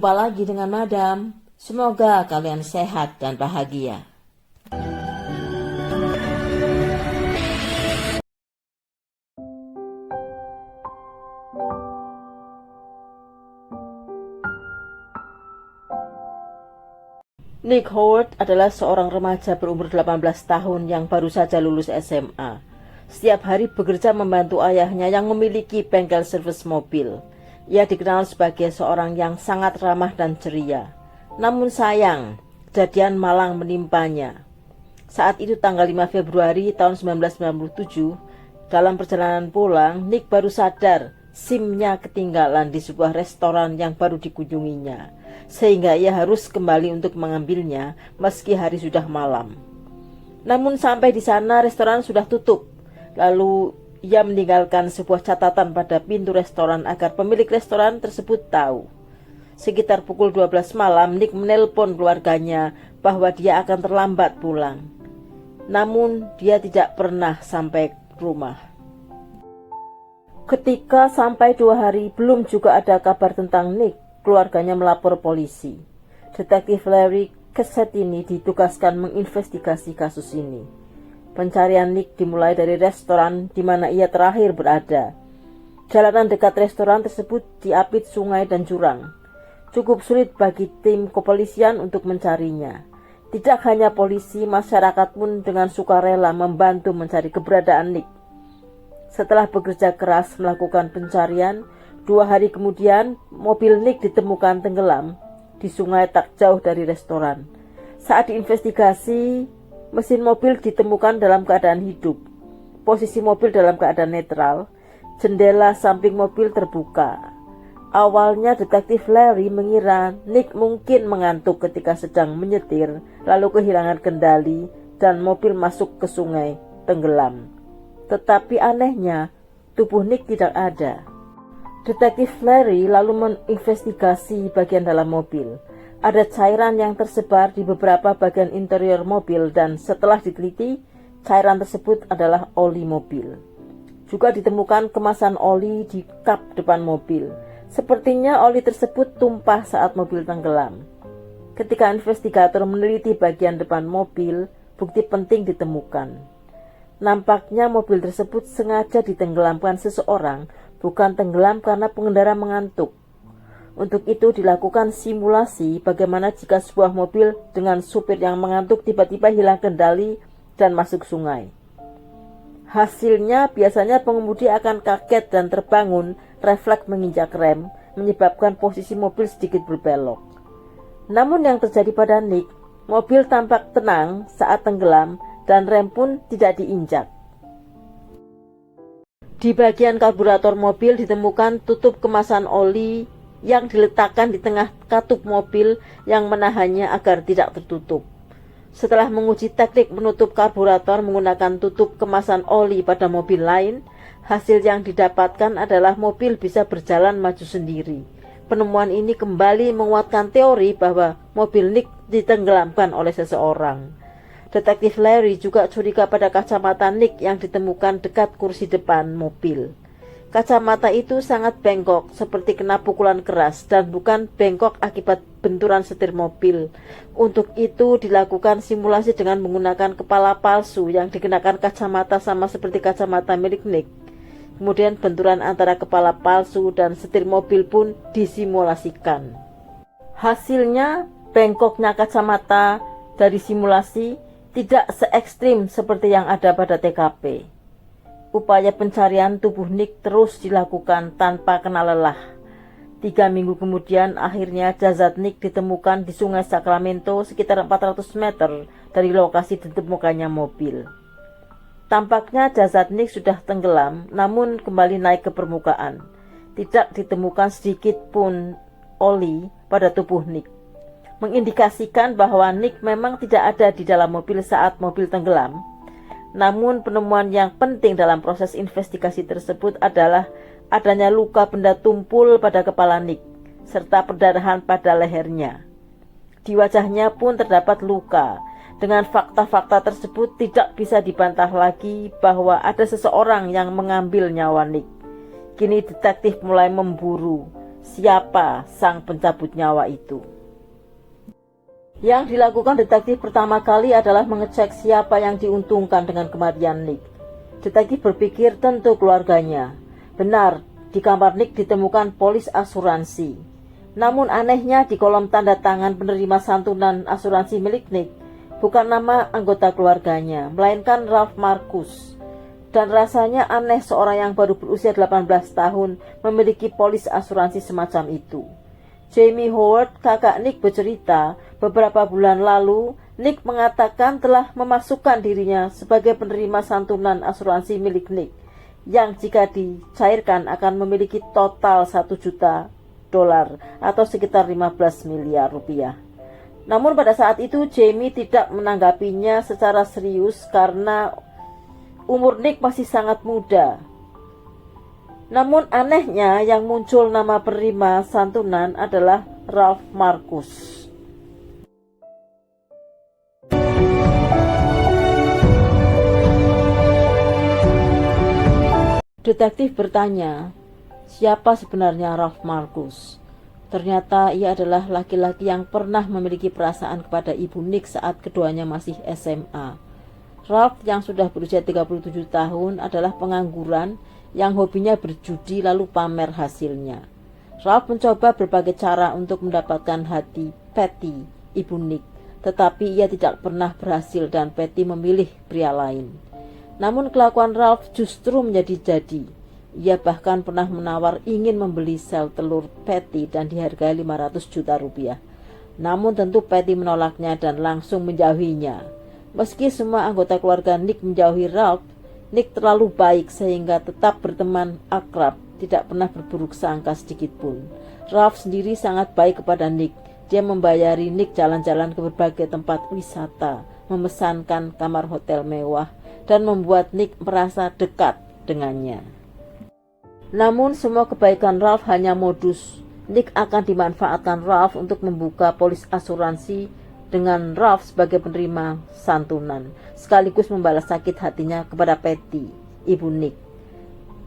Jumpa lagi dengan Madam. Semoga kalian sehat dan bahagia. Nick Howard adalah seorang remaja berumur 18 tahun yang baru saja lulus SMA. Setiap hari bekerja membantu ayahnya yang memiliki bengkel servis mobil. Ia dikenal sebagai seorang yang sangat ramah dan ceria. Namun sayang, kejadian malang menimpanya. Saat itu tanggal 5 Februari tahun 1997, dalam perjalanan pulang, Nick baru sadar SIM-nya ketinggalan di sebuah restoran yang baru dikunjunginya, sehingga ia harus kembali untuk mengambilnya meski hari sudah malam. Namun sampai di sana restoran sudah tutup. Lalu ia meninggalkan sebuah catatan pada pintu restoran agar pemilik restoran tersebut tahu. Sekitar pukul 12 malam, Nick menelpon keluarganya bahwa dia akan terlambat pulang. Namun dia tidak pernah sampai rumah. Ketika sampai 2 hari belum juga ada kabar tentang Nick, keluarganya melapor polisi. Detektif Larry Cassattini ditugaskan menginvestigasi kasus ini. Pencarian Nick dimulai dari restoran di mana ia terakhir berada. Jalanan dekat restoran tersebut diapit sungai dan jurang. Cukup sulit bagi tim kepolisian untuk mencarinya. Tidak hanya polisi, masyarakat pun dengan sukarela membantu mencari keberadaan Nick. Setelah bekerja keras melakukan pencarian, 2 hari kemudian mobil Nick ditemukan tenggelam di sungai tak jauh dari restoran. Saat diinvestigasi, mesin mobil ditemukan dalam keadaan hidup. Posisi mobil dalam keadaan netral, jendela samping mobil terbuka. Awalnya detektif Larry mengira Nick mungkin mengantuk ketika sedang menyetir, lalu kehilangan kendali dan mobil masuk ke sungai, tenggelam. Tetapi anehnya, tubuh Nick tidak ada. Detektif Larry lalu menginvestigasi bagian dalam mobil. Ada cairan yang tersebar di beberapa bagian interior mobil dan setelah diteliti, cairan tersebut adalah oli mobil. Juga ditemukan kemasan oli di kap depan mobil. Sepertinya oli tersebut tumpah saat mobil tenggelam. Ketika investigator meneliti bagian depan mobil, bukti penting ditemukan. Nampaknya mobil tersebut sengaja ditenggelamkan seseorang, bukan tenggelam karena pengendara mengantuk. Untuk itu dilakukan simulasi bagaimana jika sebuah mobil dengan supir yang mengantuk tiba-tiba hilang kendali dan masuk sungai. Hasilnya biasanya pengemudi akan kaget dan terbangun, refleks menginjak rem, menyebabkan posisi mobil sedikit berbelok. Namun yang terjadi pada Nick, mobil tampak tenang saat tenggelam dan rem pun tidak diinjak. Di bagian karburator mobil ditemukan tutup kemasan oli yang diletakkan di tengah katup mobil yang menahannya agar tidak tertutup. Setelah menguji teknik menutup karburator menggunakan tutup kemasan oli pada mobil lain, hasil yang didapatkan adalah mobil bisa berjalan maju sendiri. Penemuan ini kembali menguatkan teori bahwa mobil Nick ditenggelamkan oleh seseorang. Detektif Larry juga curiga pada kacamata Nick yang ditemukan dekat kursi depan mobil. Kacamata itu sangat bengkok seperti kena pukulan keras dan bukan bengkok akibat benturan setir mobil. Untuk itu dilakukan simulasi dengan menggunakan kepala palsu yang dikenakan kacamata sama seperti kacamata milik Nick. Kemudian benturan antara kepala palsu dan setir mobil pun disimulasikan. Hasilnya bengkoknya kacamata dari simulasi tidak se-ekstrim seperti yang ada pada TKP. Upaya pencarian tubuh Nick terus dilakukan tanpa kenal lelah. 3 minggu kemudian akhirnya jasad Nick ditemukan di sungai Sacramento sekitar 400 meter dari lokasi ditemukannya mobil. Tampaknya jasad Nick sudah tenggelam namun kembali naik ke permukaan. Tidak ditemukan sedikit pun oli pada tubuh Nick, mengindikasikan bahwa Nick memang tidak ada di dalam mobil saat mobil tenggelam. Namun penemuan yang penting dalam proses investigasi tersebut adalah adanya luka benda tumpul pada kepala Nick, serta perdarahan pada lehernya. Di wajahnya pun terdapat luka. Dengan fakta-fakta tersebut tidak bisa dibantah lagi bahwa ada seseorang yang mengambil nyawa Nick. Kini detektif mulai memburu. siapa sang pencabut nyawa itu. Yang dilakukan detektif pertama kali adalah mengecek siapa yang diuntungkan dengan kematian Nick. Detektif berpikir tentu keluarganya. Benar, di kamar Nick ditemukan polis asuransi. Namun anehnya di kolom tanda tangan penerima santunan asuransi milik Nick bukan nama anggota keluarganya, melainkan Ralph Marcus. Dan rasanya aneh seorang yang baru berusia 18 tahun memiliki polis asuransi semacam itu. Jamie Howard, kakak Nick, bercerita beberapa bulan lalu Nick mengatakan telah memasukkan dirinya sebagai penerima santunan asuransi milik Nick yang jika dicairkan akan memiliki total 1 juta dolar atau sekitar 15 miliar rupiah. Namun pada saat itu Jamie tidak menanggapinya secara serius karena umur Nick masih sangat muda. Namun anehnya yang muncul nama penerima santunan adalah Ralph Marcus. Detektif bertanya, siapa sebenarnya Ralph Marcus? Ternyata ia adalah laki-laki yang pernah memiliki perasaan kepada ibu Nick saat keduanya masih SMA. Ralph yang sudah berusia 37 tahun adalah pengangguran yang hobinya berjudi lalu pamer hasilnya. Ralph mencoba berbagai cara untuk mendapatkan hati Patty, ibu Nick, tetapi ia tidak pernah berhasil dan Patty memilih pria lain. Namun kelakuan Ralph justru menjadi-jadi. Ia bahkan pernah menawar ingin membeli sel telur Patty dan dihargai 500 juta rupiah. Namun tentu Patty menolaknya dan langsung menjauhinya. Meski semua anggota keluarga Nick menjauhi Ralph, Nick terlalu baik sehingga tetap berteman akrab, tidak pernah berburuk sangka sedikit pun. Ralph sendiri sangat baik kepada Nick. Dia membayari Nick jalan-jalan ke berbagai tempat wisata, memesankan kamar hotel mewah, dan membuat Nick merasa dekat dengannya. Namun semua kebaikan Ralph hanya modus. Nick akan dimanfaatkan Ralph untuk membuka polis asuransi dengan Ralph sebagai penerima santunan, sekaligus membalas sakit hatinya kepada Patty, ibu Nick.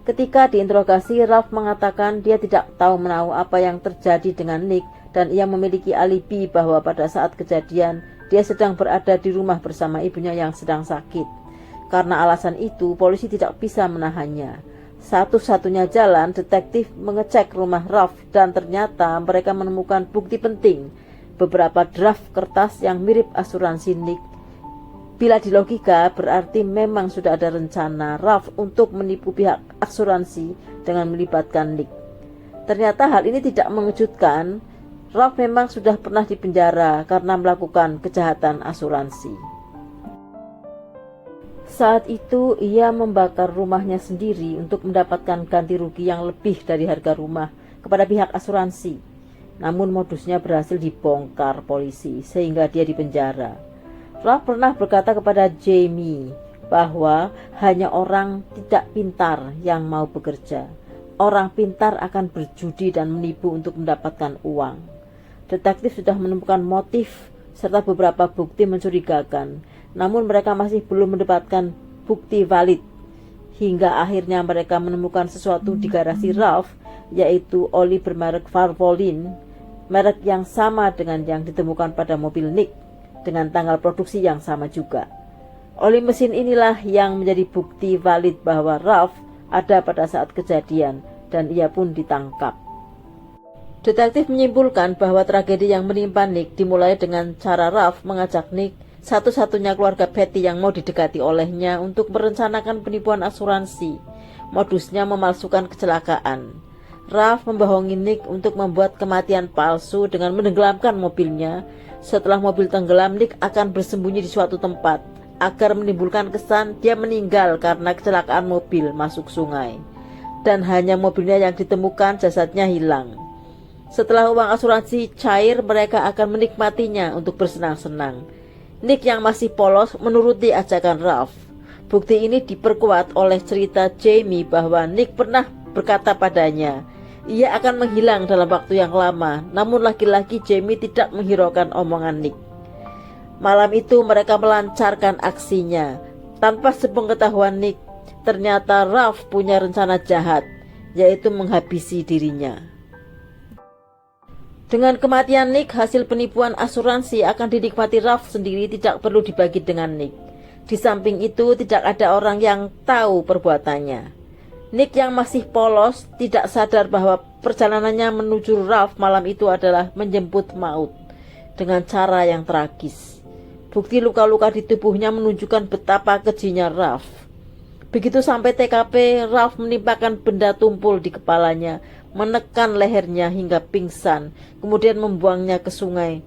Ketika diinterogasi, Ralph mengatakan dia tidak tahu menahu apa yang terjadi dengan Nick dan ia memiliki alibi bahwa pada saat kejadian dia sedang berada di rumah bersama ibunya yang sedang sakit. Karena alasan itu, polisi tidak bisa menahannya. Satu-satunya jalan, detektif mengecek rumah Ralph dan ternyata mereka menemukan bukti penting, beberapa draft kertas yang mirip asuransi Nick. Bila dilogika, berarti memang sudah ada rencana Ralph untuk menipu pihak asuransi dengan melibatkan Nick. Ternyata hal ini tidak mengejutkan. Ralph memang sudah pernah dipenjara karena melakukan kejahatan asuransi. Saat itu ia membakar rumahnya sendiri untuk mendapatkan ganti rugi yang lebih dari harga rumah kepada pihak asuransi. Namun modusnya berhasil dibongkar polisi sehingga dia dipenjara. Ralph pernah berkata kepada Jamie bahwa hanya orang tidak pintar yang mau bekerja. Orang pintar akan berjudi dan menipu untuk mendapatkan uang. Detektif sudah menemukan motif serta beberapa bukti mencurigakan. Namun mereka masih belum mendapatkan bukti valid. Hingga akhirnya mereka menemukan sesuatu di garasi Ralph, yaitu oli bermerek Valvoline, merek yang sama dengan yang ditemukan pada mobil Nick, dengan tanggal produksi yang sama juga. Oli mesin inilah yang menjadi bukti valid bahwa Ralph ada pada saat kejadian dan ia pun ditangkap. Detektif menyimpulkan bahwa tragedi yang menimpa Nick dimulai dengan cara Ralph mengajak Nick, satu-satunya keluarga Patty yang mau didekati olehnya, untuk merencanakan penipuan asuransi. Modusnya memalsukan kecelakaan. Ralph membohongi Nick untuk membuat kematian palsu dengan menenggelamkan mobilnya. Setelah mobil tenggelam, Nick akan bersembunyi di suatu tempat agar menimbulkan kesan dia meninggal karena kecelakaan mobil masuk sungai. Dan hanya mobilnya yang ditemukan, jasadnya hilang. Setelah uang asuransi cair, mereka akan menikmatinya untuk bersenang-senang. Nick yang masih polos menuruti ajakan Ralph. Bukti ini diperkuat oleh cerita Jamie bahwa Nick pernah berkata padanya, ia akan menghilang dalam waktu yang lama. Namun laki-laki Jamie tidak menghiraukan omongan Nick. Malam itu mereka melancarkan aksinya. Tanpa sepengetahuan Nick, ternyata Ralph punya rencana jahat, yaitu menghabisi dirinya. Dengan kematian Nick, hasil penipuan asuransi akan dinikmati Ralph sendiri, tidak perlu dibagi dengan Nick. Di samping itu, tidak ada orang yang tahu perbuatannya. Nick yang masih polos tidak sadar bahwa perjalanannya menuju Ralph malam itu adalah menjemput maut dengan cara yang tragis. Bukti luka-luka di tubuhnya menunjukkan betapa kejinya Ralph. Begitu sampai TKP, Ralph menimpakan benda tumpul di kepalanya, menekan lehernya hingga pingsan, kemudian membuangnya ke sungai.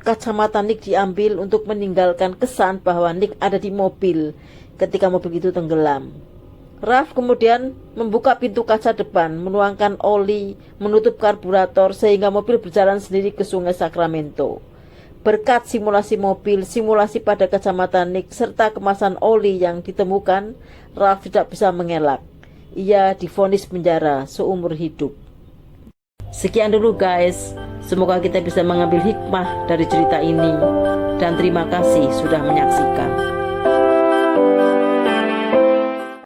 Kacamata Nick diambil untuk meninggalkan kesan bahwa Nick ada di mobil ketika mobil itu tenggelam. Ralph kemudian membuka pintu kaca depan, menuangkan oli, menutup karburator sehingga mobil berjalan sendiri ke sungai Sacramento. Berkat simulasi mobil, simulasi pada kacamata Nick, serta kemasan oli yang ditemukan, Ralph tidak bisa mengelak. Ia divonis penjara seumur hidup. Sekian dulu guys, semoga kita bisa mengambil hikmah dari cerita ini, dan terima kasih sudah menyaksikan.